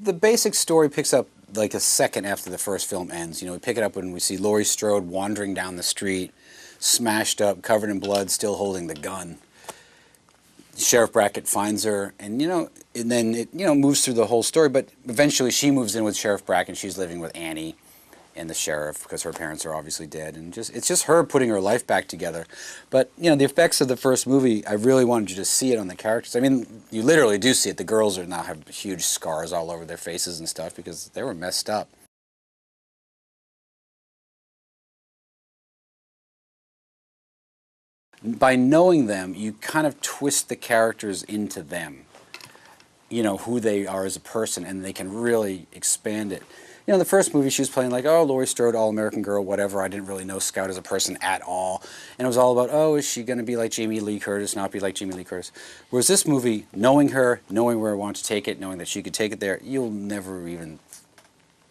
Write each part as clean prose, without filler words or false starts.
The basic story picks up like a second after the first film ends. You know, we pick it up when we see Laurie Strode wandering down the street, smashed up, covered in blood, still holding the gun. Sheriff Brackett finds her, and and then it moves through the whole story. But eventually, she moves in with Sheriff Brackett. She's living with Annie and the sheriff because her parents are obviously dead, and it's just her putting her life back together. But the effects of the first movie, I really wanted you to see it on the characters. I mean, you literally do see it. The girls are now have huge scars all over their faces and stuff because they were messed up. By knowing them, you kind of twist the characters into them, who they are as a person, and they can really expand it. In the first movie, she was playing like, oh, Laurie Strode, all-American girl, whatever. I didn't really know Scout as a person at all. And it was all about, oh, is she going to be like Jamie Lee Curtis, not be like Jamie Lee Curtis? Whereas this movie, knowing her, knowing where I want to take it, knowing that she could take it there, you'll never even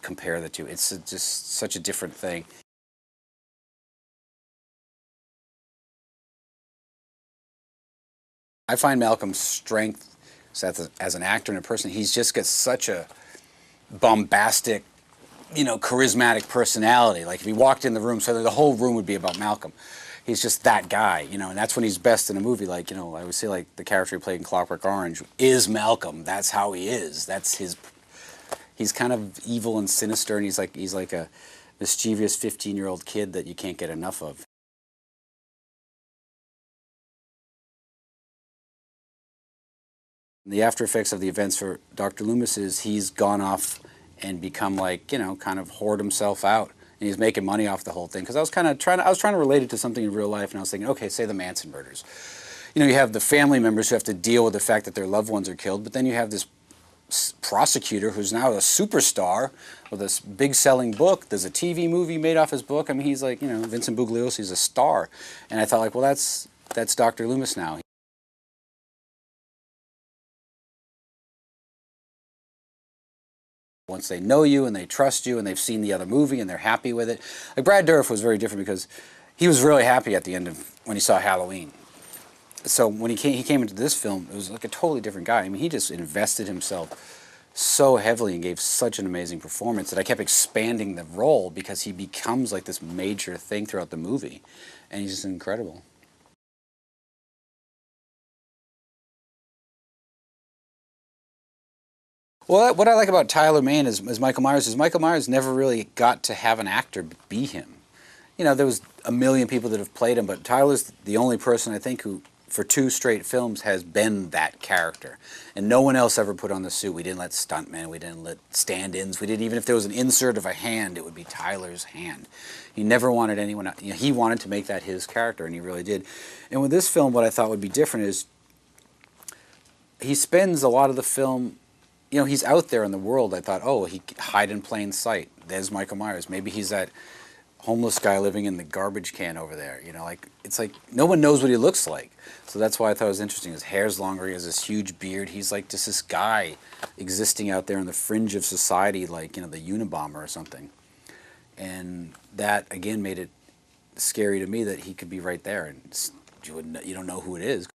compare the two. It's just such a different thing. I find Malcolm's strength as an actor and a person, he's just got such a bombastic, charismatic personality. Like if he walked in the room, so the whole room would be about Malcolm. He's just that guy, and that's when he's best in a movie. Like, I would say like the character he played in Clockwork Orange is Malcolm. That's how he is. He's kind of evil and sinister, and he's like a mischievous 15-year-old kid that you can't get enough of. The after effects of the events for Dr. Loomis is he's gone off and become like, kind of hoard himself out. And he's making money off the whole thing. Because I was trying to relate it to something in real life, and I was thinking, okay, say the Manson murders. You have the family members who have to deal with the fact that their loved ones are killed, but then you have this prosecutor who's now a superstar with this big selling book. There's a TV movie made off his book. I mean, he's like, Vincent Bugliosi, a star. And I thought like, well, that's Dr. Loomis now. Once they know you and they trust you and they've seen the other movie and they're happy with it. Like Brad Dourif was very different because he was really happy at the end of when he saw Halloween. So when he came into this film, it was like a totally different guy. I mean, he just invested himself so heavily and gave such an amazing performance that I kept expanding the role because he becomes like this major thing throughout the movie. And he's just incredible. Well, what I like about Tyler Mane as Michael Myers is Michael Myers never really got to have an actor be him. There was a million people that have played him, but Tyler's the only person I think who, for 2 straight films, has been that character. And no one else ever put on the suit. We didn't let stuntmen, we didn't let stand-ins, we didn't, even if there was an insert of a hand, it would be Tyler's hand. He never wanted anyone else. He wanted to make that his character, and he really did. And with this film, what I thought would be different is he spends a lot of the film, he's out there in the world. I thought, oh, he hide in plain sight. There's Michael Myers. Maybe he's that homeless guy living in the garbage can over there. It's like no one knows what he looks like. So that's why I thought it was interesting. His hair's longer. He has this huge beard. He's like just this guy existing out there on the fringe of society, like the Unabomber or something. And that again made it scary to me that he could be right there, and you don't know who it is.